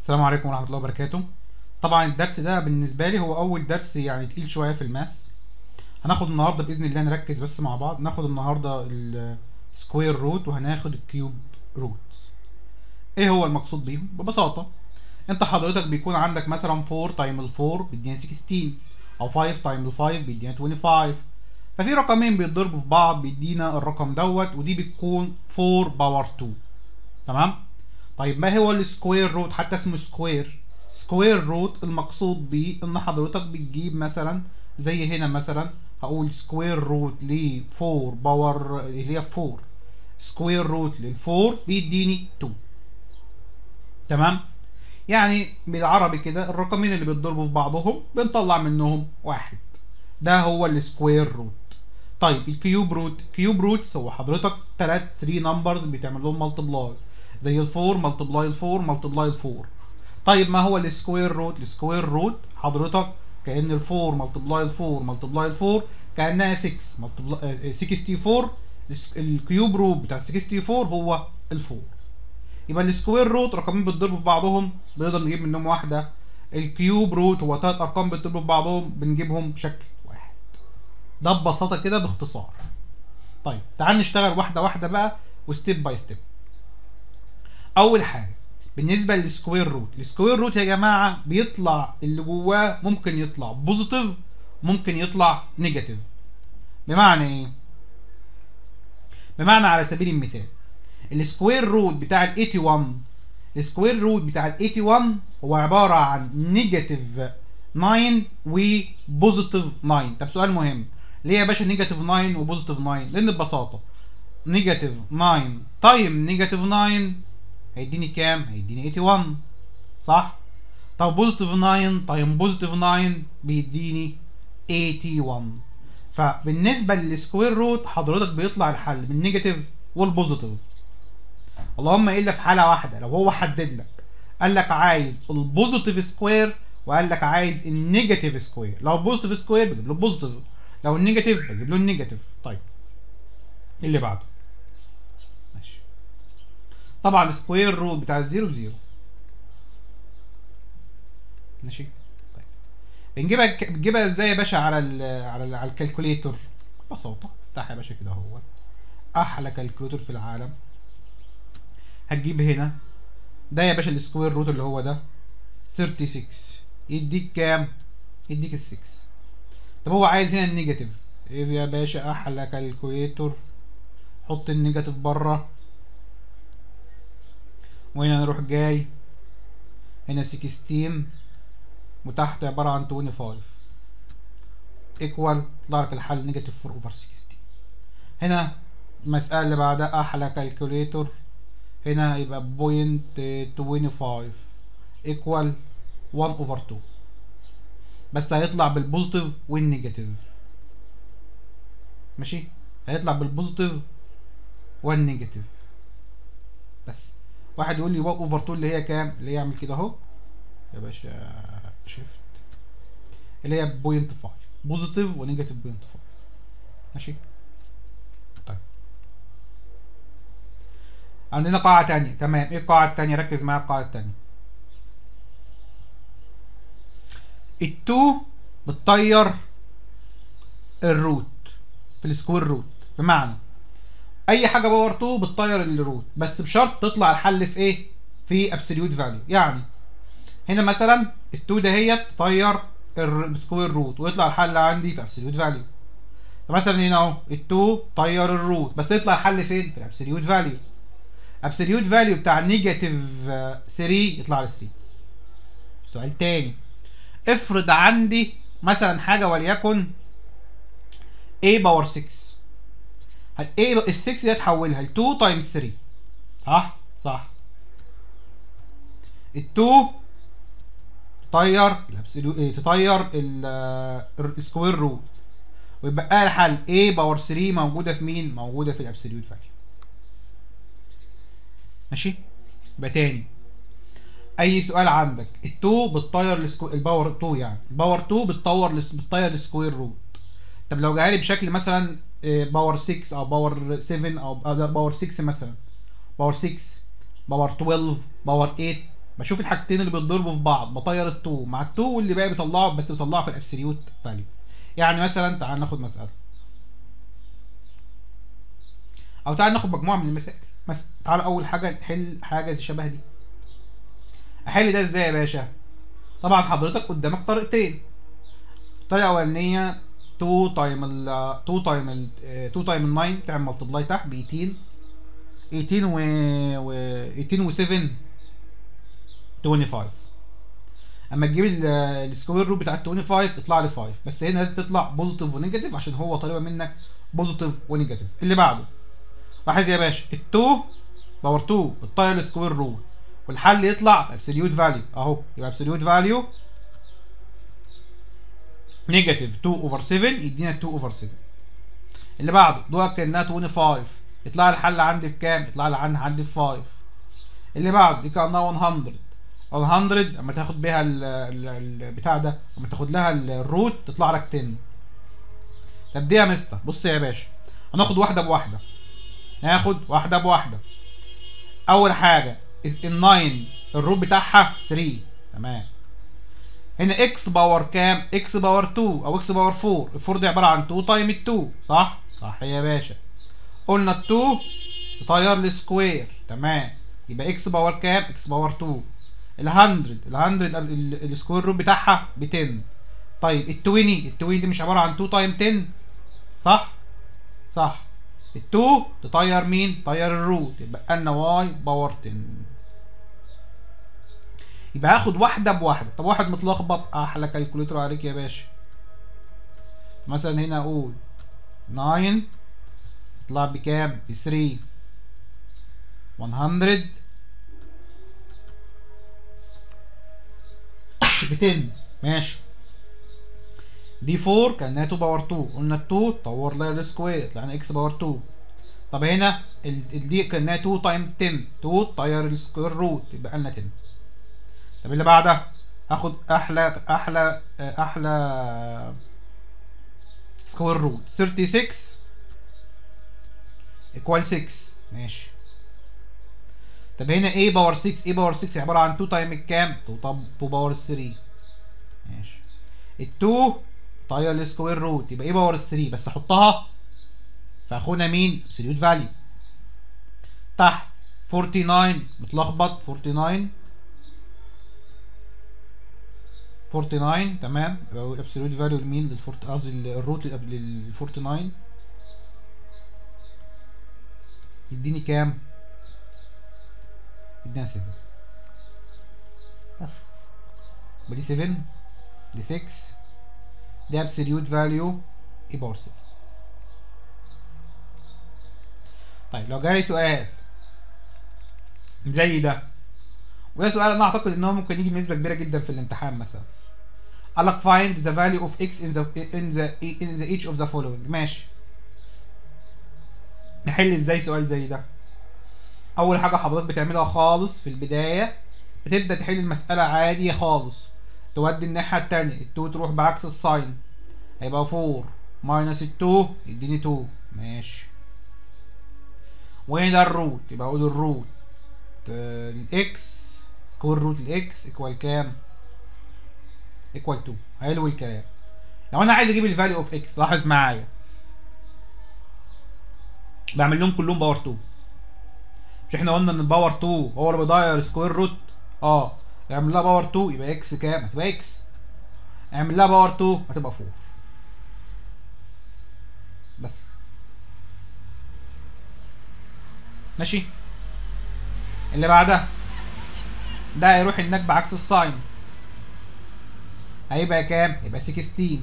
السلام عليكم ورحمة الله وبركاته. طبعا الدرس ده بالنسبة لي هو أول درس يعني تقيل شوية في الماس. هناخد النهاردة بإذن الله، نركز بس مع بعض. ناخد النهاردة السكوير روت وهناخد الكيوب روت. ايه هو المقصود بيهم؟ ببساطة انت حضرتك بيكون عندك مثلا 4 تايم ال 4 بيدينا 16، او 5 تايم ال 5 بيدينا 25. ففي رقمين بيتضربوا في بعض بيدينا الرقم دوت، ودي بتكون 4 باور 2. تمام. طيب ما هو السكوير روت؟ حتى اسمه سكوير. سكوير روت المقصود بيه ان حضرتك بتجيب مثلا زي هنا، مثلا هقول سكوير روت ل 4 باور اللي هي 4، سكوير روت لل 4 بيديني 2. تمام. يعني بالعربي كده الرقمين اللي بيتضربوا في بعضهم بنطلع منهم واحد، ده هو السكوير روت. طيب الكيوب روت، كيوب روتس هو حضرتك 3 نمبرز بتعمل لهم ملتبلاي، زي ال 4 ملتبلاي ال 4 ملتبلاي ال 4. طيب ما هو السكوير روت؟ السكوير روت حضرتك كأن ال 4 ملتبلاي ال 4 ملتبلاي ال 4 كأنها 6 ملتبلاي 64. الكيوب روت بتاع 64 هو ال 4. يبقى السكوير روت رقمين بيتضربوا في بعضهم بنقدر نجيب منهم واحده. الكيوب روت هو 3 ارقام بيتضربوا في بعضهم بنجيبهم بشكل واحد. ده ببساطه كده باختصار. طيب تعال نشتغل واحده واحده بقى وستيب باي ستيب. اول حاجه بالنسبه للسكوير روت، السكوير روت يا جماعه بيطلع اللي جواه ممكن يطلع بوزيتيف، ممكن يطلع نيجاتيف. بمعنى ايه؟ بمعنى على سبيل المثال السكوير روت بتاع ال 81، السكوير روت بتاع ال 81 هو عباره عن نيجاتيف 9 وبوزيتيف 9. طب سؤال مهم، ليه يا باشا نيجاتيف 9 وبوزيتيف 9؟ لان ببساطه نيجاتيف 9 تايم نيجاتيف 9 هيديني كام؟ هيديني 81، صح؟ طب بوزيتيف 9 تايم بوزيتيف 9 بيديني 81. فبالنسبه للسكوير روت حضرتك بيطلع الحل بالنيجاتيف والبوزيتيف، اللهم الا في حاله واحده، لو هو حدد لك قال لك عايز البوزيتيف سكوير وقال لك عايز النيجاتيف سكوير. لو بوزيتيف سكوير بجيب له البوزيتيف، لو النيجاتيف بجيب له النيجاتيف. طيب اللي بعده ماشي. طبعا السكوير روت بتاع الزيرو بزيرو. ماشي. طيب بنجيبها ازاي يا باشا على الكالكوليتر؟ ببساطه افتح يا باشا كده اهو، احلى كالكوليتر في العالم. هتجيب هنا ده يا باشا السكوير روت اللي هو ده 36، يديك كام؟ يديك ال 6. طب هو عايز هنا النيجاتيف، ايه يا باشا؟ احلى كالكوليتور، حط النيجاتيف بره، وهنا نروح جاي هنا 16 وتحت عباره عن 25 ايكوال، طلع لك الحل نيجاتيف 4 اوفر 16. هنا المساله اللي بعدها احلى كالكوليتور، هنا يبقى بوينت 25 ايكوال 1 اوفر 2، بس هيطلع بالبوزيتيف والنيجاتيف. ماشي، هيطلع بالبوزيتيف والنيجاتيف. بس واحد يقول لي 1 اوفر 2 اللي هي كام؟ اللي هي اعمل كده اهو يا باشا، شيفت، اللي هي بوينت 5، بوزيتيف ونيجاتيف بوينت 5. ماشي. طيب عندنا قاعدة تانية. تمام، ايه القاعدة التانية؟ ركز معايا القاعدة التانية. التو بتطير الروت في السكوير روت، بمعنى اي حاجه باور 2 بتطير الروت، بس بشرط تطلع الحل في ايه؟ في ابسوليوت فاليو. يعني هنا مثلا ال2 دهيت تطير السكوير روت ويطلع الحل عندي في ابسوليوت فاليو. فمثلا هنا اهو ال2 طير الروت بس يطلع الحل فين؟ في الابسوليوت فاليو. ابسوليوت فاليو بتاع نيجاتيف 3 يطلع لي 3. سؤال تاني، افرض عندي مثلا حاجه وليكن a باور 6، ال 6 دي تحولها ل 2 تايمز 3، صح؟ صح. ال 2 تطير تطير السكوير روت ويبقى الحل a باور 3 موجوده في مين؟ موجوده في الابسوليوت فاليو. ماشي. يبقى تاني، اي سؤال عندك ال2 بتطير الباور 2، يعني الباور 2 بتطير السكوير روت. طب لو جالي بشكل مثلا باور 6 او باور 7 او باور 6 مثلا، باور 6 باور 12 باور 8، بشوف الحاجتين اللي بيتضربوا في بعض، بطير التو مع التو، واللي باقي بيطلعه، بس بيطلعه في الابسوليوت فاليو. يعني مثلا تعال ناخد مساله، او تعال ناخد مجموعه من المسائل. مثلا تعال اول حاجه نحل حاجه زي شبه دي. احل ده ازاي يا باشا؟ طبعا حضرتك قدامك طريقتين. الطريقه الاولانيه 2 تايم ال 2 تايم ال 2 تايم ال 9 تعمل ملتبلاي تحت ب 18. 18 و 18 و 7 25. اما تجيب السكوير روت بتاع ال 25 يطلع لي 5، بس هنا لازم تطلع بوزيتيف ونيجاتيف عشان هو طالبه منك بوزيتيف ونيجاتيف. اللي بعده لاحظ يا باشا ال 2 باور 2 بتطير السكوير روت، والحل يطلع في ابسوليوت فاليو اهو. يبقى ابسوليوت فاليو نيجاتيف 2 اوفر 7 يدينا 2 اوفر 7. اللي بعده دوك كانها 25، يطلع لي الحل عندي في كام؟ يطلع لي عندي في 5. اللي بعده دي كانها 100. 100 اما تاخد بيها البتاع ده، اما تاخد لها الروت تطلع لك 10. طب دي يا مستر بص يا باشا، هناخد واحده بواحده. ناخد واحده بواحده. اول حاجه ال 9 الروت بتاعها 3، تمام. هنا اكس باور كام؟ اكس باور 2 او اكس باور 4. ال 4 دي عباره عن 2 تايم 2، صح؟ صح يا باشا. قلنا ال 2 تطير لي سكوير، تمام. يبقى اكس باور كام؟ اكس باور 2. ال 100 السكوير روت بتاعها ب 10. طيب ال 20 دي مش عباره عن 2 تايم 10، صح؟ صح. ال 2 تطير مين؟ تطير الروت، يبقى لنا واي باور 10. يبقى هاخد واحده بواحده. طب واحد متلخبط، احلى كالكوليتر عليك يا باشا. مثلا هنا اقول 9 تطلع بكام؟ ب 3. 100 ب 10، ماشي. دي 4 كانها 2 باور 2، قلنا ال 2 طور لها السكوير طلعنا اكس باور 2. طب هنا دي كانها 2 تايم 10، 2 طير السكوير روت يبقى لنا 10. طب اللي بعدها هاخد احلى سكوير روت 36 ايكوال 6، ماشي. طب هنا a باور 6، a باور 6 عباره عن 2 تايم الكام؟ 2 باور 3، ماشي. ال 2 طير السكوير روت يبقى a باور 3، بس احطها في اخونا مين؟ ابسوليوت فاليو. تحت 49 متلخبط، 49 تمام. يبقى ابسوليوت فاليو لمين؟ قصدي الروت لل 49 يديني كام؟ يدينا 7. بس يبقى دي 7، دي 6، دي ابسوليوت فاليو اي باور 7. طيب لو جالي سؤال زي ده، وده سؤال انا اعتقد ان هو ممكن يجي بنسبه كبيره جدا في الامتحان، مثلا قال لك find the value of x in the each of the following، ماشي. نحل ازاي سؤال زي ده؟ اول حاجه حضرتك بتعملها خالص في البدايه، بتبدا تحل المساله عادي خالص، تودي الناحيه التانيه، ال2 تروح بعكس الساين، هيبقى 4 ماينس ال2 يديني 2، ماشي. وهنا الروت، يبقى اقول الروت الاكس سكوير روت الاكس ايكوال كام؟ ايكوال 2. حلو الكلام. لو انا عايز اجيب الفاليو اوف اكس، لاحظ معايا بعمل لهم كلهم باور 2. مش احنا قلنا ان الباور 2 هو اللي بيضيع السكوير روت؟ اعمل لها باور 2 يبقى اكس كام؟ هتبقى اكس. اعمل لها باور 2 هتبقى 4. بس ماشي. اللي بعدها ده هيروح هناك بعكس الساين، هيبقى كام؟ هيبقى 16.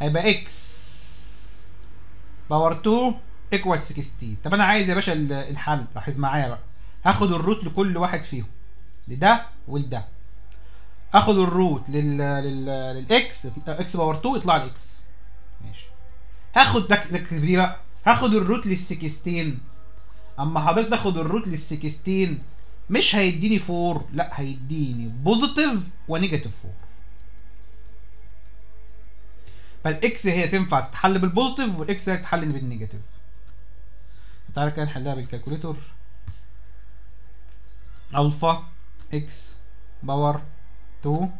هيبقى اكس باور 2 ايكوال 16. طب انا عايز يا باشا الحل، لاحظ معايا بقى. هاخد الروت لكل واحد فيهم، لده ولده. اخد الروت للاكس، اكس باور 2 يطلع لي اكس، ماشي. هاخد لك دي بقى، هاخد الروت لل 16. اما حضرتك تاخد الروت لل 16 مش هيديني 4، لا هيديني بوزيتيف ونيجاتيف 4. فالاكس هي تنفع تتحل بالبوزيتيف، والاكس هي تتحل بالنيجاتيف. تعالى كده نحلها بالكالكوليتور. الفا اكس باور 2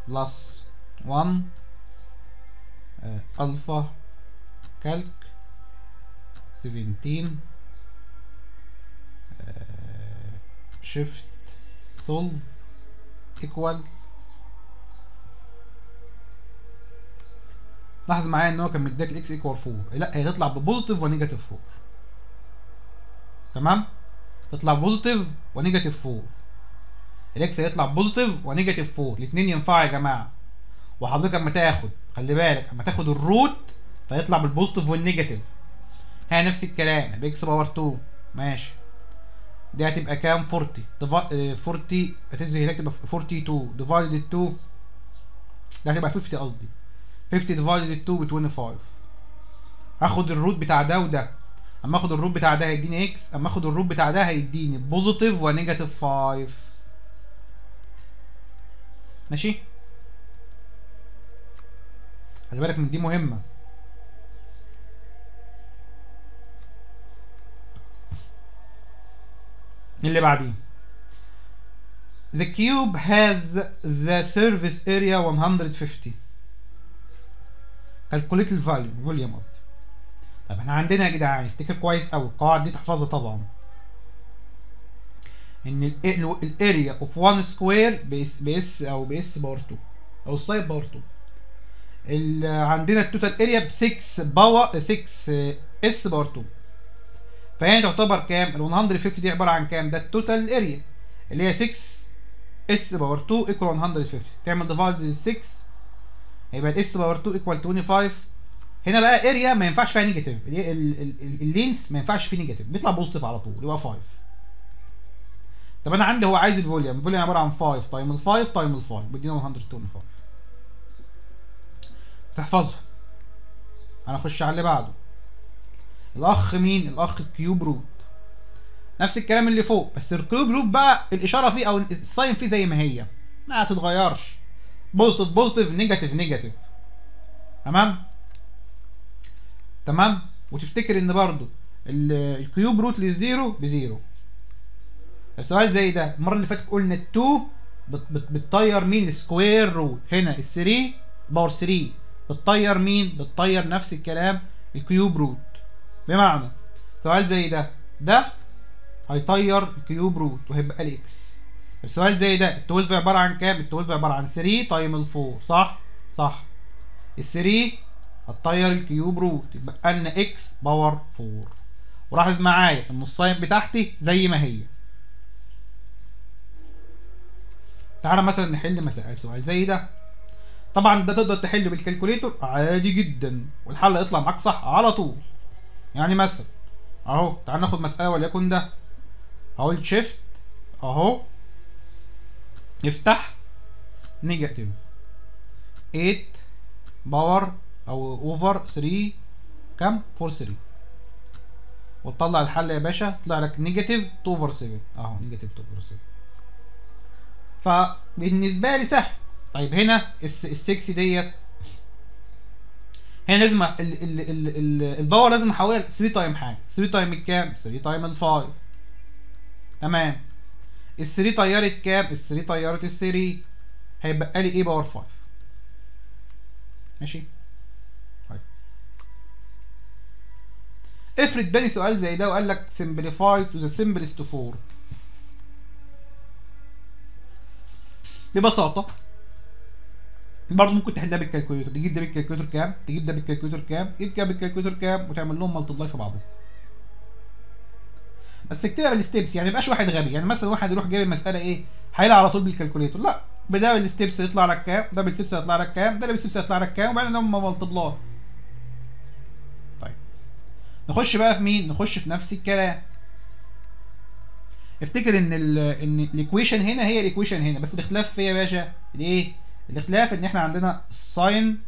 بلس 1 الفا كالك 17 شيفت سولف ايكوال. لاحظ معايا ان هو كان مديك الاكس ايكوال 4، لا هي تطلع ببوزيتيف ونيجاتيف 4. تمام، تطلع بوزيتيف ونيجاتيف 4. الاكس هيطلع بوزيتيف ونيجاتيف 4، الاثنين ينفعوا يا جماعه. وحضرتك اما تاخد، خلي بالك اما تاخد الروت فيطلع بالبوزيتيف والنيجاتيف. ها نفس الكلام باكس باور 2 ماشي. دي هتبقى كام؟ 40 40 هتنزل هناك تبقى 42 ديفايدد 2، ده هتبقى 50 قصدي 50 ديفايدد 2 ب 25. هاخد الروت بتاع ده وده، اما اخد الروت بتاع ده هيديني اكس، اما اخد الروت بتاع ده هيديني بوزيتيف ونيجاتيف 5. ماشي، خلي بالك من دي مهمه. اللي بعديه the cube has the surface area 150. calculate الفوليوم قصدي. طب احنا عندنا يا جدعان افتكر كويس قوي القواعد دي تحفظها طبعا، ان الاريا اوف 1 سكوير باس او باس باور 2 او السايد باور 2. عندنا التوتال اريا ب 6 باور 6 اس باور 2، فهي تعتبر كام؟ ال 150 دي عباره عن كام؟ ده التوتال اريا اللي هي 6 اس باور 2 ايكوال 150. تعمل ديفايد 6 هيبقى الاس باور 2 ايكوال 25. هنا بقى اريا ما ينفعش فيها نيجاتيف، اللينس ما ينفعش فيه نيجاتيف، بيطلع بوزيتيف على طول يبقى 5. طب انا عندي هو عايز الفوليوم عباره عن 5 تايم ال 5 تايم ال 5 بيدينا 125. تحفظها. هنخش على اللي بعده. الاخ مين؟ الاخ الكيوب روت. نفس الكلام اللي فوق، بس الكيوب روت بقى الاشاره فيه او الساين فيه زي ما هي، ما هتتغيرش، بوزيتيف بوزيتيف نيجاتيف نيجاتيف. تمام. وتفتكر ان برضو الكيوب روت للزيرو بزيرو. السؤال زي ده المره اللي فاتت قلنا ال2 بتطير مين؟ السكوير روت. هنا ال3 باور 3 بتطير مين؟ بتطير نفس الكلام الكيوب روت. بمعنى سؤال زي ده هيطير الكيوب روت وهيبقى الاكس. السؤال زي ده ال12 عباره عن كام؟ ال12 عباره عن 3 تايم ال4. صح. ال3 هتطير الكيوب روت يبقى لنا اكس باور 4. ولاحظ معايا ان الساين بتاعتي زي ما هي. تعالى مثلا نحل سؤال زي ده. طبعا ده تقدر تحله بالكالكوليتور عادي جدا والحل هيطلع معاك صح على طول. يعني مثلا اهو تعال ناخد مسألة وليكن ده، هقول شيفت اهو افتح نيجاتيف 8 باور او اوفر 3 كام؟ 4 3، وتطلع الحل يا باشا طلع لك نيجاتيف 2 اوفر 7 اهو، نيجاتيف 2 اوفر 7. فبالنسبه لي سهل. طيب هنا ال6 ديت هنا لازم الباور لازم احولها 3 تايم حاجه. 3 تايم الكام؟ 3 تايم ال5. تمام. ال3 طيرت كام؟ ال3 طيرت ال3، هيبقى لي ايه؟ باور 5. ماشي. طيب افرض اداني سؤال زي ده وقال لك simplify to the simplest 4. ببساطه برضه ممكن تحلها بالكالكوليتور، تجيب ده بالكالكوليتور كام، تجيب ده بالكالكوليتور كام، تجيب كده بالكالكوليتور كام، وتعمل لهم ملتبلاي في بعضهم. بس اكتبها بالستبس، يعني ميبقاش واحد غبي. يعني مثلا واحد يروح جايب المساله ايه، حايلها على طول بالكالكوليتور، لا، بدا بالستبس يطلع لك كام، ده بالستبس هيطلع لك كام، ده بالستبس هيطلع لك كام، وبعدين هم ملتبلاي. طيب نخش بقى في مين؟ نخش في نفس الكلام. افتكر ان الايكويشن هنا هي الايكويشن هنا، بس الاختلاف في ايه يا باشا؟ الايه؟ الاختلاف ان احنا عندنا الساين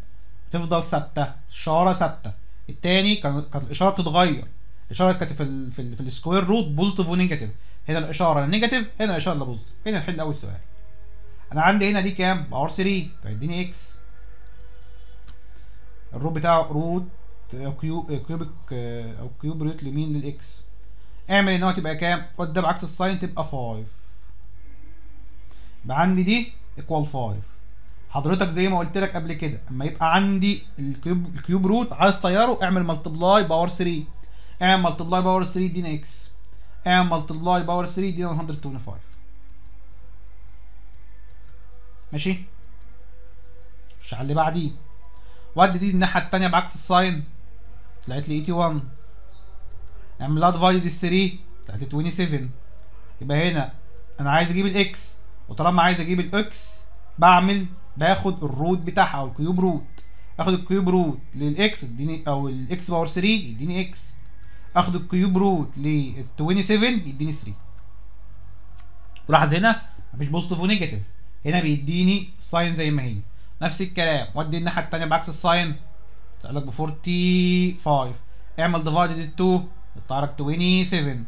بتفضل ثابته، الاشاره ثابته. التاني كانت الاشاره بتتغير، الاشاره كانت في السكوير روت بوزيتيف ونيجاتيف. هنا الاشاره نيجاتيف، هنا الاشاره بوزيتيف. هنا نحل اول سؤال. انا عندي هنا دي كام؟ باور 3، فيديني اكس. الروت بتاعه روت كيوبك او كيوب روت لمين؟ للاكس. اعمل ان هو تبقى كام؟ خد ده بعكس الساين تبقى 5. يبقى عندي دي ايكوال 5. حضرتك زي ما قلت لك قبل كده، اما يبقى عندي الكيوب روت عايز طياره، اعمل ملتبلاي باور 3. اعمل ملتبلاي باور 3 يدينا اكس. اعمل ملتبلاي باور 3 يدينا 125. ماشي. مش على اللي بعديه. ودي دي الناحيه التانيه بعكس الساين، طلعت لي 81. اعمل لها ديفايد 3، طلعت لي 27. يبقى هنا انا عايز اجيب الاكس، وطالما عايز اجيب الاكس باخد الروت بتاعها او الكيوب روت. اخد الكيوب روت للاكس يديني، او الاكس باور 3 يديني اكس. اخد الكيوب روت ل 27 يديني 3. ولاحظ هنا مفيش بوزيتيف ونيجاتيف، هنا بيديني الساين زي ما هي. نفس الكلام ودي الناحيه الثانيه بعكس الساين، يطلع لك ب 45. اعمل ديفايدد 2 يطلع لك 27.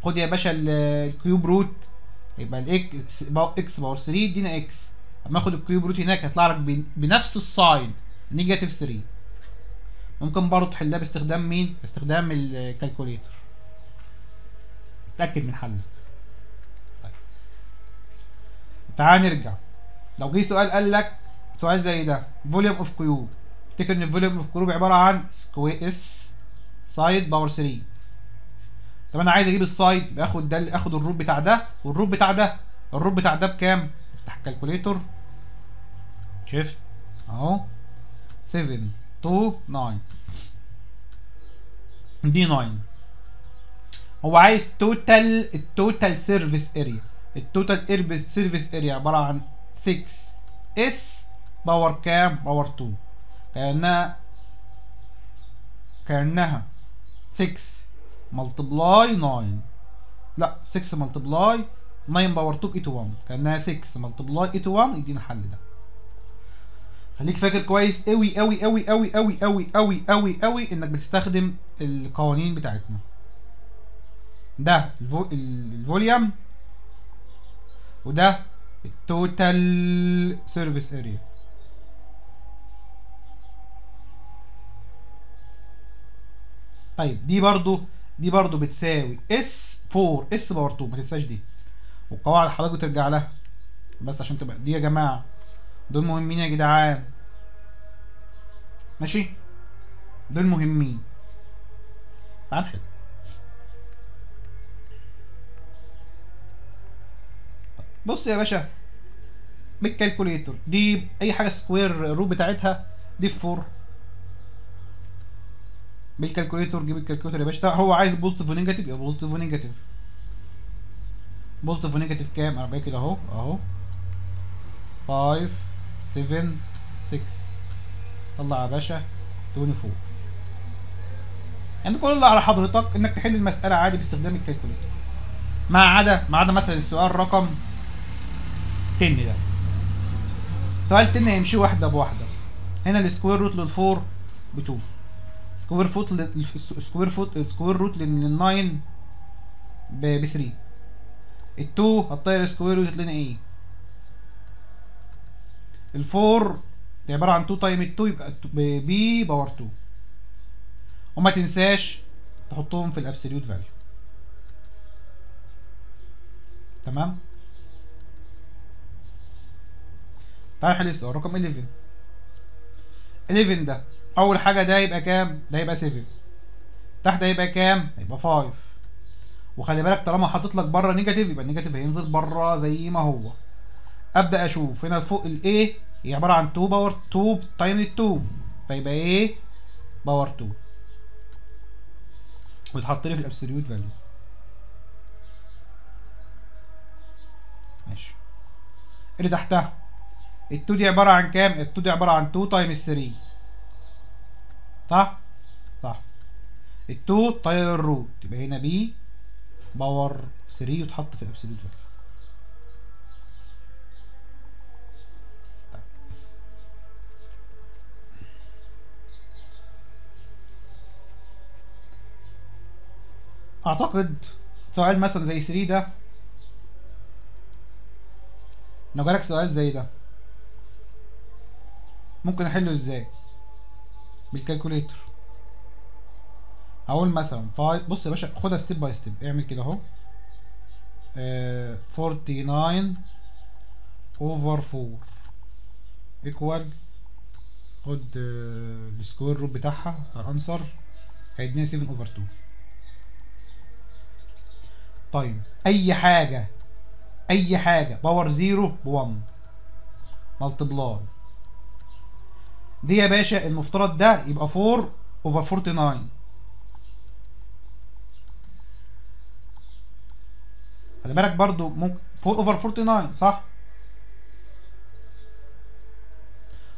خد يا باشا الكيوب روت، يبقى الاكس اكس باور 3 يدينا اكس. اما اخد الكيوب روت هناك هيطلع لك بنفس الساين نيجاتيف 3. ممكن برضه تحلها باستخدام مين؟ باستخدام الكالكوليتر. اتاكد من حلك. طيب تعال نرجع. لو جه سؤال قال لك سؤال زي ده، فوليوم اوف كيوب، افتكر ان الفوليوم اوف كيوب عباره عن سكوير اس سايد باور 3. طب انا عايز اجيب السايد، يبقى اخد ده، اخد الروت بتاع ده والروت بتاع ده. الروت بتاع ده بكام؟ افتح الكالكوليتر، شفت اهو 7 2 9 دي 9. هو عايز التوتال سيرفيس اريا. التوتال سيرفيس اريا عباره عن 6 اس باور كام؟ باور 2. كانها 6 ملتبلاي 9، لا 6 ملتبلاي 9 باور 2 81، كانها 6 ملتبلاي 81 يدينا الحل ده. خليك فاكر كويس قوي قوي قوي قوي قوي قوي قوي قوي قوي انك بتستخدم القوانين بتاعتنا. ده الفوليوم، وده التوتال سيرفيس اريا. طيب دي برضو بتساوي اس 4 اس باور 2، ما تنساش دي، والقواعد حضرتك ترجع لها بس عشان تبقى دي يا جماعه، دول مهمين يا جدعان. ماشي، دول مهمين. تعال نحل. بص يا باشا، بالكالكوليتر دي اي حاجه سكوير الروت بتاعتها دي 4. بالكالكوليتر جيب الكالكوليتر يا باشا. هو عايز بوزيتيف ونيجاتيف، يبقى بوزيتيف ونيجاتيف. بوزيتيف ونيجاتيف كام؟ 40 كده اهو اهو 5 7 6. طلع يا باشا 24. يعني كل اللي على حضرتك انك تحل المساله عادي باستخدام الكالكوليتر، ما عدا مثلا السؤال رقم 10 ده. سؤال 10 هيمشي واحده بواحده. هنا السكوير روت لل4 ب 2، سكوير روت لل9 ب 3. ال2 هتطير السكوير روت لنا ايه؟ ال4 دي عباره عن 2 تايم ال2 يبقى بي باور 2. وما تنساش تحطهم في الابسوليوت فاليو. تمام. تعال نحل السؤال رقم 11. 11 ده اول حاجه ده يبقى كام؟ ده يبقى 7. تحت ده يبقى كام؟ هيبقى 5. وخلي بالك طالما حاطط لك بره نيجاتيف يبقى النيجاتيف هينزل بره زي ما هو. ابدا اشوف هنا فوق الايه هي عباره عن 2 باور 2 تايم 2، فيبقى ايه؟ باور 2، ويتحط لي في الابسوليوت فاليو. ماشي. اللي تحتها ال2 دي عباره عن كام؟ ال2 دي عباره عن 2 تايم 3. صح؟ صح. ال2 طاير الروت يبقى هنا بي باور 3 وتحط في الابسوليوت فاليو. طيب. اعتقد سؤال مثلا زي 3 ده، لو جالك سؤال زي ده ممكن احله ازاي؟ بالكالكوليتر. هقول مثلا بص يا باشا، خدها ستيب باي ستيب. اعمل كده اهو 49 اوفر 4 ايكوال، خد السكوير روت بتاعها بتاع الانسر هيدينا 7 اوفر 2. طيب اي حاجه باور 0 ب 1 ملتبلاي دي يا باشا، المفترض ده يبقى 4 اوفر 49. خلي بالك برضو ممكن 4 اوفر 49 صح.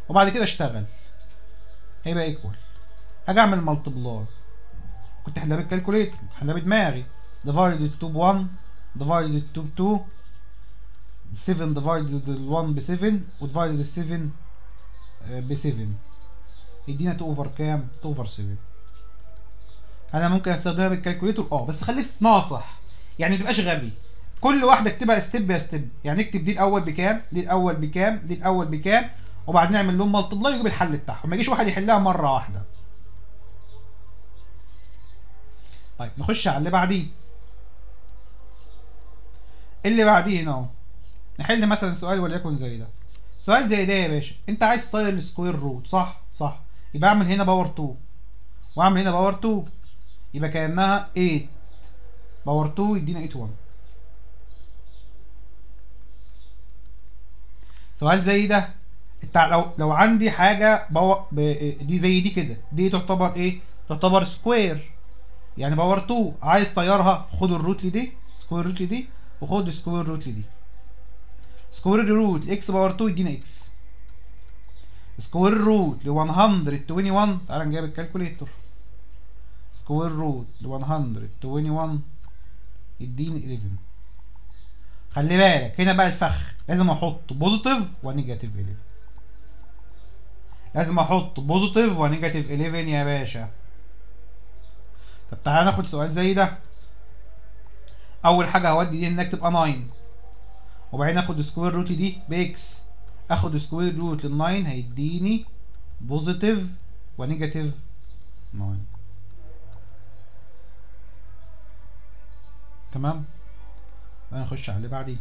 وبعد كده اشتغل هيبقى ايكوال، هاجي اعمل ملتبلاي، كنت احلها بالكالكوليتر احلها بدماغي، ديفايدد 2 ب 1 ديفايدد 2 ب 2 7 ديفايدد ال 1 ب 7 وديفايدد ال 7 ب 7 يدينا 2 اوفر كام؟ 2 اوفر 7. انا ممكن استخدمها بالكالكوليتر بس خليك ناصح، يعني ما تبقاش غبي. كل واحده اكتبها ستيب باي ستيب، يعني اكتب دي الاول بكام، دي الاول بكام، دي الاول بكام، وبعد نعمل لهم ملتبلاي يجيب الحل بتاعهم، ما يجيش واحد يحلها مره واحده. طيب نخش على اللي بعديه. اللي بعديه هنا اهو، نحل مثلا سؤال وليكن زي ده. سؤال زي ده يا باشا، انت عايز تطير السكوير روت صح، يبقى اعمل هنا باور 2 واعمل هنا باور 2، يبقى كانها 8 باور 2 يدينا 8 1. سؤال زي ده، انت لو عندي حاجه دي زي دي كده، دي تعتبر ايه؟ تعتبر سكوير، يعني باور 2 عايز تطيرها، خد الروت لدي، سكوير روت لدي، وخد سكوير روت لدي. سكوير روت اكس باور 2 يدينا اكس، سكوير روت ل 121، تعالى نجيب الكالكوليتر، سكوير روت ل 121 يديني 11. خلي بالك هنا بقى الفخ، لازم احط بوزيتيف ونيجاتيف 11، لازم احط بوزيتيف ونيجاتيف 11 يا باشا. طب تعالى ناخد سؤال زي ده. اول حاجه هودي دي انك تبقى 9، وبعدين اخد سكوير روت دي باكس، اخد سكوير روت لل 9 هيديني بوزيتيف ونيجاتيف 9. تمام. نخش على اللي بعديه،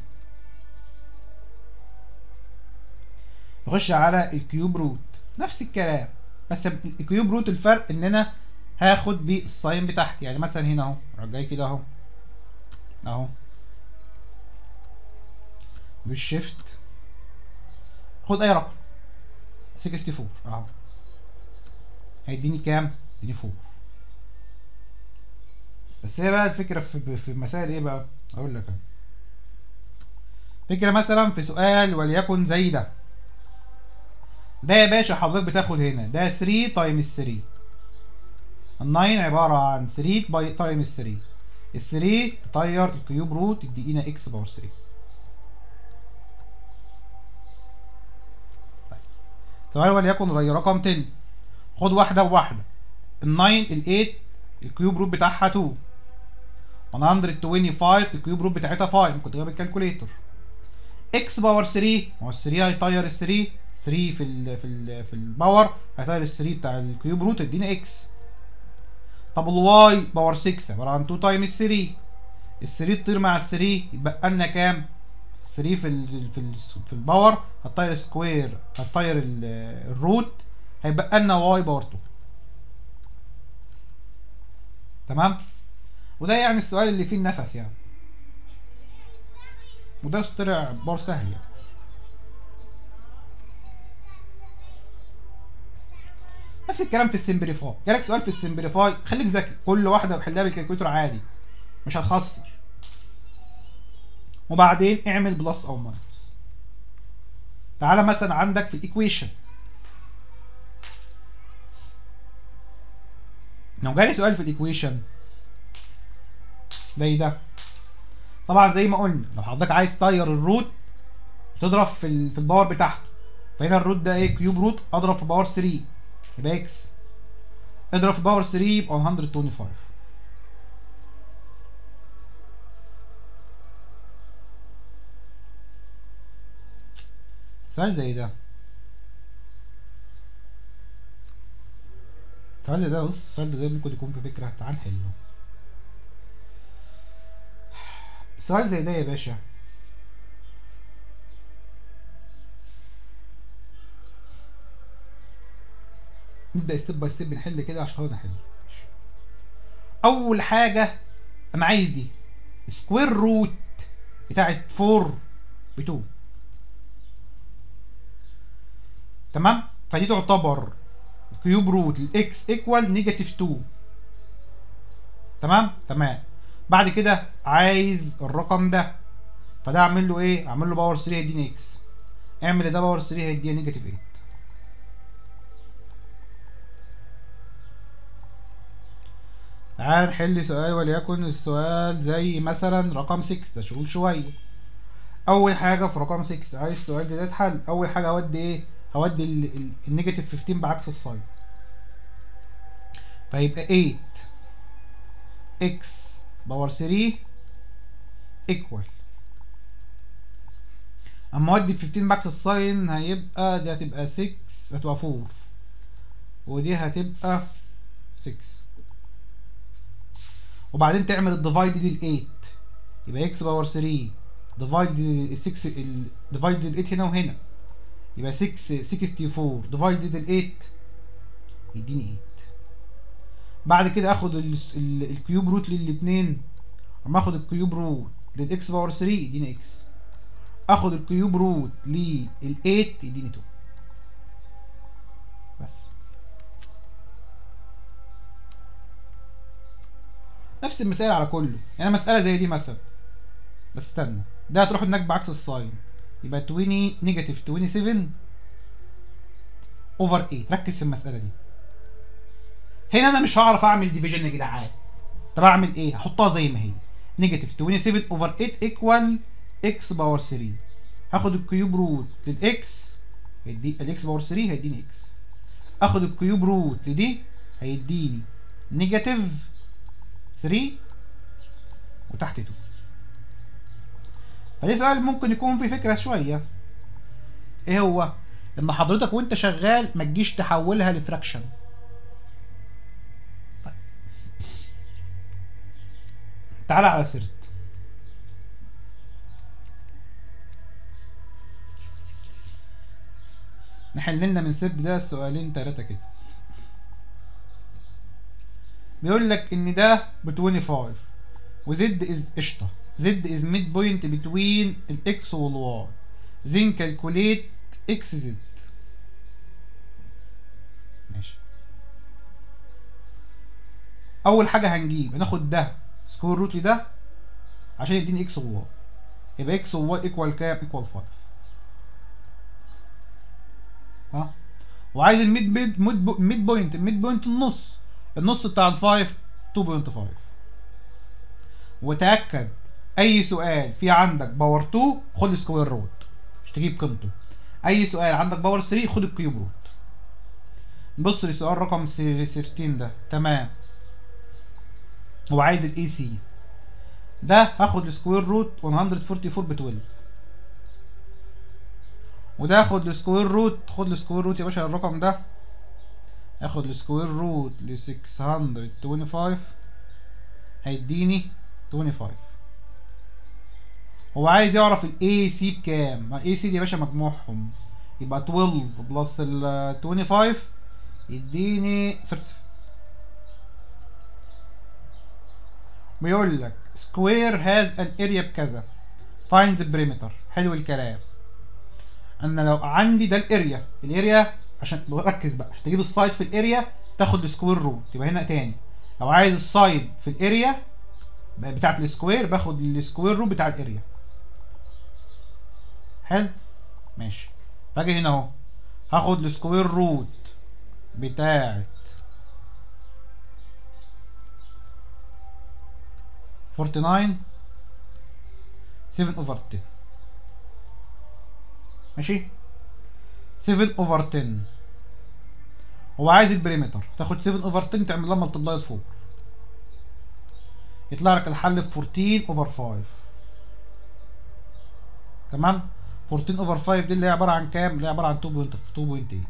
نخش على الكيوب روت، نفس الكلام، بس الكيوب روت الفرق ان انا هاخد بالساين بتاعتي، يعني مثلا هنا اهو راح جاي كده اهو بالشيفت خد اي رقم 64 اهو، هيديني كام؟ يديني 4. بس هي بقى الفكره في مسائل ايه بقى؟ اقول لك انا فكره مثلا في سؤال وليكن زي ده. ده يا باشا حضرتك بتاخد هنا ده 3 تايمز 3، ال 9 عباره عن 3 باي تايمز 3، ال 3 تطير الكيوب روت تدينا اكس باور 3. طيب سؤال وليكن زي رقم 10، خد واحده بواحده، ال 9 ال 8 الكيوب روت بتاعها 2، 125 الكيوب روت بتاعتها 5، كنت جايب الكالكوليتر، اكس باور 3، ما هو ال 3 هيطير ال 3، 3 في الباور هيطير ال 3 بتاع الكيوب روت يدينا اكس. طب الواي باور 6 عباره عن 2 تايمز 3، ال 3 تطير مع ال 3 يبقى لنا كام؟ 3 في الباور هتطير سكوير، هتطير الروت، هيبقى لنا واي باور 2. تمام. وده يعني السؤال اللي فيه النفس يعني، وده طلع بار سهل يعني. نفس الكلام في السمبليفاي، جالك سؤال في السمبليفاي خليك ذكي، كل واحده حلها بالكالكوليتر عادي مش هتخسر، وبعدين اعمل بلس او ماينس. تعالى مثلا عندك في الايكويشن، لو جالي سؤال في الايكويشن زي ده، طبعا زي ما قلنا لو حضرتك عايز تطير الروت تضرب في الباور بتاعته، فهنا الروت ده ايه؟ كيوب روت، اضرب في باور 3 يبقى اكس، اضرب في باور 3 يبقى 125. سؤال زي ده، السؤال زي ده بص، السؤال ده ممكن يكون في فكرة، تعال نحله. السؤال زي ده يا باشا، نبدا ستيب باي ستيب نحل كده عشان خاطر نحل. اول حاجه انا عايز دي سكوير روت بتاعت 4 ب 2. تمام، فدي تعتبر كيوب روت الاكس ايكوال نيجاتيف 2. تمام. بعد كده عايز الرقم ده، فده اعمل له ايه؟ اعمل له باور 3 هيديني اكس. اعمل ده باور 3 هيديني نيجاتيف 8. تعال نحل سؤال، وليكن السؤال زي مثلا رقم 6 ده شغل شويه. اول حاجه في رقم 6 عايز السؤال ده يتحل. اول حاجه هودي ايه؟ هودي النيجاتيف 15 بعكس الساين، فيبقى 8 اكس باور 3 ايكوال، اما اودي ال 15 بعكس الساين هيبقى دي هتبقى 6 هتبقى 4 ودي هتبقى 6. وبعدين تعمل الديفايد لل 8 يبقى اكس باور 3 ديفايد ال 6 ديفايد ال 8 هنا وهنا يبقى 64 ديفايد ال 8 يديني 8. بعد كده اخد الكيوب روت للاثنين، اما اخد الكيوب روت للاكس باور 3 يديني اكس، اخد الكيوب روت لل 8 يديني 2. بس نفس المثال على كله. يعني مسألة زي دي مثلا، بس استنى، ده هتروح هناك بعكس الساين يبقى 20 نيجاتيف 27 اوفر 8. ركز في المسألة دي. هنا انا مش هعرف اعمل ديفيجن يا جدعان. طب اعمل ايه؟ هحطها زي ما هي نيجاتيف 27 اوفر 8 ايكوال اكس باور 3. هاخد الكيوب روت للاكس هيدي الاكس باور 3 هيديني اكس، اخد الكيوب روت لدي هيديني نيجاتيف 3 وتحت 2. فدي سؤال ممكن يكون فيه فكره شويه. ايه هو؟ ان حضرتك وانت شغال ما تجيش تحولها لفراكشن. طيب تعالى على سيرت. نحل لنا من سيرت ده سؤالين 3 كده. بيقول لك ان ده ب 25 وزد از قشطه، زد از ميد بوينت بتوين الاكس والواي، زين كالكوليت اكس زد. ماشي. اول حاجه هناخد ده سكوير روت لده عشان يديني اكس وواي، يبقى اكس وواي ايكوال كام؟ ايكوال 5. ها، وعايز الميد بوينت النص بتاع ال 5 2.5. وتاكد اي سؤال في عندك باور 2 خد سكوير روت مش تجيب قيمته، اي سؤال عندك باور 3 خد الكيوب روت. نبص لسؤال رقم 13 ده. تمام، هو عايز الاي سي ده، هاخد السكوير روت 144 ب 12 وده هاخد السكوير روت، خد السكوير روت يا باشا الرقم ده، هاخد السكوير روت ل 625 هيديني 25. هو عايز يعرف الاي سي بكام؟ الاي سي دي يا باشا مجموعهم يبقى 12 بلس ال 25 يديني 37. بيقول لك سكوير هاز ان اريا بكذا فايند ذا بريمتر. حلو الكلام. انا لو عندي ده الاريا عشان ركز بقى، عشان تجيب السايد في الاريا تاخد السكوير روت. يبقى هنا تاني لو عايز السايد في الاريا بتاعت السكوير باخد السكوير روت بتاع الاريا. حلو ماشي. فاجي هنا اهو هاخد السكوير روت بتاعت 49 7 اوفر 10. ماشي، 7 اوفر 10. هو عايز البريمتر، تاخد 7 اوفر 10 تعمل لها ملتبلاي فوق يطلع لك الحل في 14 اوفر 5. تمام، 14 اوفر 5 دي اللي هي عباره عن كام؟ اللي هي عباره عن 2.8.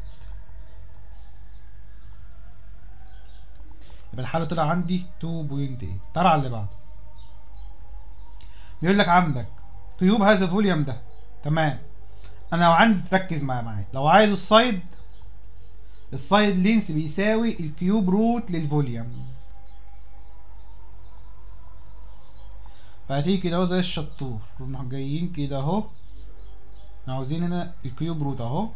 يبقى الحل طلع عندي 2.8. تعالى على اللي بعده. بيقول لك عندك كيوب هذا فوليوم ده. تمام، انا لو عندي تركز معايا لو عايز السايد السايد لينس بيساوي الكيوب روت للفوليوم. فهتيجي كده اهو زي الشطور، نروح جايين كده اهو عاوزين هنا الكيوب روت اهو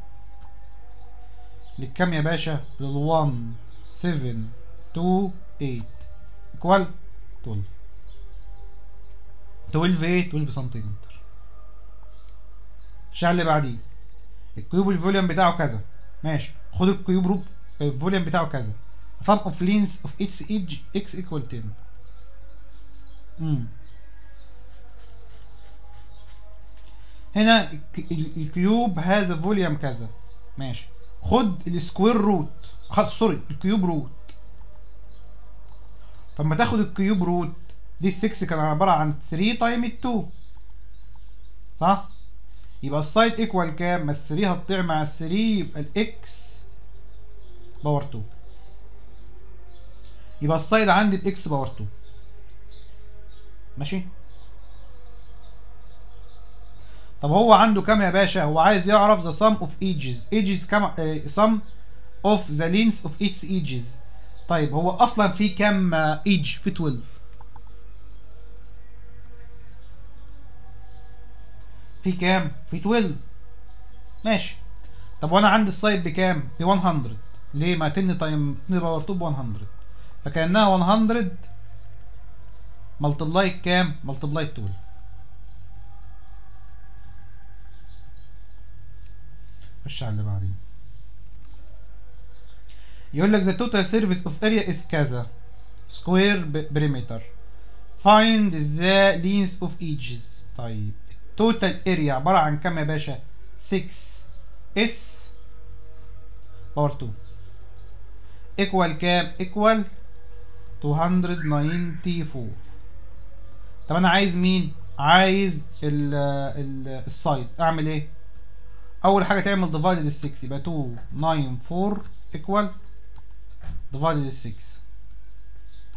للكام يا باشا؟ لل1 7 2 8 ايكوال 12. 12 ايه؟ 12 سنتيمتر. الشعر اللي بعديه الكيوب الفوليوم بتاعه كذا، ماشي، خد الكيوب روت الفوليوم بتاعه كذا. sum of lengths of each edge x equal 10. هنا الكيوب هذا فوليوم كذا، ماشي، خد السكوير روت، سوري الكيوب روت. فلما تاخد الكيوب روت دي ال 6 كان عباره عن 3 تايم 2 صح؟ يبقى السايد ايكوال كام؟ ما ال 3 هتطير مع ال 3 يبقى الاكس باور 2. يبقى السايد عندي الاكس باور 2. ماشي؟ طب هو عنده كام يا باشا؟ هو عايز يعرف the sum of edges كام؟ sum of the length of its edges. طيب هو اصلا في كام ايدج؟ في 12. في كام؟ في 12. ماشي. طب وانا عندي السايد بكام؟ ب 100. ليه؟ ما 10 تايم 2 باور 2 ب 100، فكانها 100 ملتبلاي كام؟ ملتبلاي 12. خش على اللي بعدين. يقول لك the total surface of area is كذا square perimeter. find the length of edges. طيب total area عبارة عن كام يا باشا؟ 6 s باور 2 equal كام؟ equal 294. طب انا عايز مين؟ عايز السايد. اعمل ايه؟ اول حاجه تعمل ديفايدد ال 6 يبقى 294 equal ديفايدد ال 6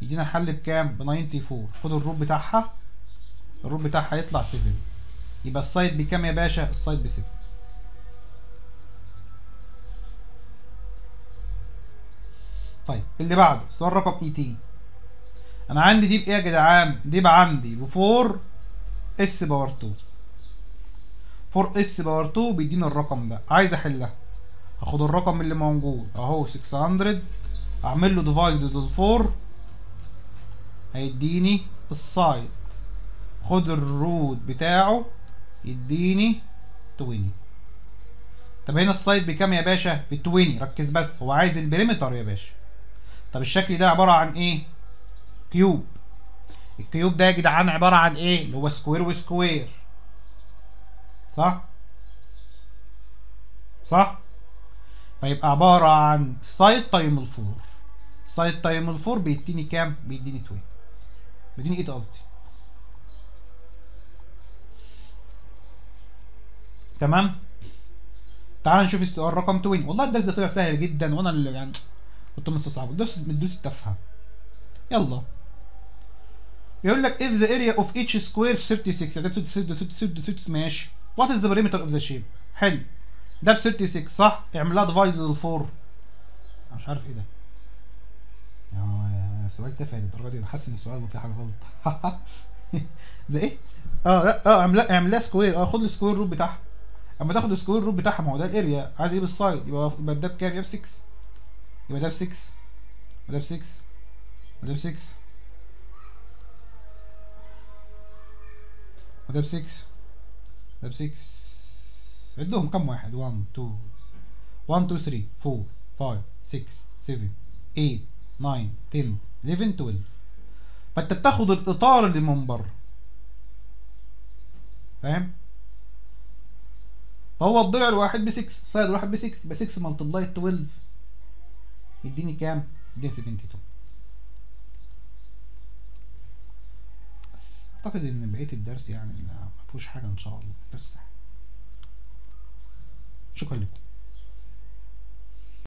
يدينا الحل بكام؟ ب 94. خد الروت بتاعها، الروت بتاعها يطلع 7. يبقى السايد بكام يا باشا؟ السايد ب 7. طيب اللي بعده السؤال رقم 18. انا عندي دي بايه يا جدعان؟ دي بقى عندي ب 4 اس باور 2. 4 اس باور 2 بيدينا الرقم ده، عايز احلها. هاخد الرقم اللي موجود اهو 600، اعمل له ديفايدد ال 4 هيديني السايد. خد الروت بتاعه يديني 20. طب هنا السايد بكام يا باشا؟ ب 20. ركز بس، هو عايز البريمتر يا باشا. طب الشكل ده عباره عن ايه؟ كيوب. الكيوب ده يا جدعان عباره عن ايه؟ اللي هو سكوير وسكوير، صح؟ صح؟ فيبقى عباره عن سايد تايم ال 4. سايد تايم ال 4 بيديني كام؟ بيديني 20. بيديني ايه قصدي؟ تمام؟ تعال نشوف السؤال رقم 20. والله الدرس ده طلع سهل جدا، وانا اللي يعني كنت مستصعب الدرس من الدروس التافهه. يلا يقول لك if the area of each square 36. ده 36 ماشي. what is the perimeter of the shape؟ حلو، ده ب 36 صح؟ اعملها ديفايد لل 4. انا مش عارف ايه ده، يعني سؤال تافه للدرجه دي؟ انا حاسس ان السؤال فيه حاجه غلط. زي ايه؟ لا اعملها سكوير. خد السكوير روت بتاعها. اما تاخد السكوير روت بتاعها، ما هو ده الاريا، عايز ايه بالسايد؟ يبقى ده بكام؟ يبقى ب 6. يبقى ده ب 6 وده ب 6 وده ب 6 وده ب 6 ده ب 6. عدهم كام واحد؟ 1 2 1 2 3 4 5 6 7 8 9 10 11 12. فانت بتاخد الاطار اللي من بره، فاهم؟ فهو الضلع الواحد ب 6، السايد الواحد ب 6، يبقى 6 ملتبلاي 12 يديني كام؟ يديني 72. بس اعتقد ان بقيه الدرس يعني ما فيهوش حاجه ان شاء الله، درس سهل. شكرا لكم.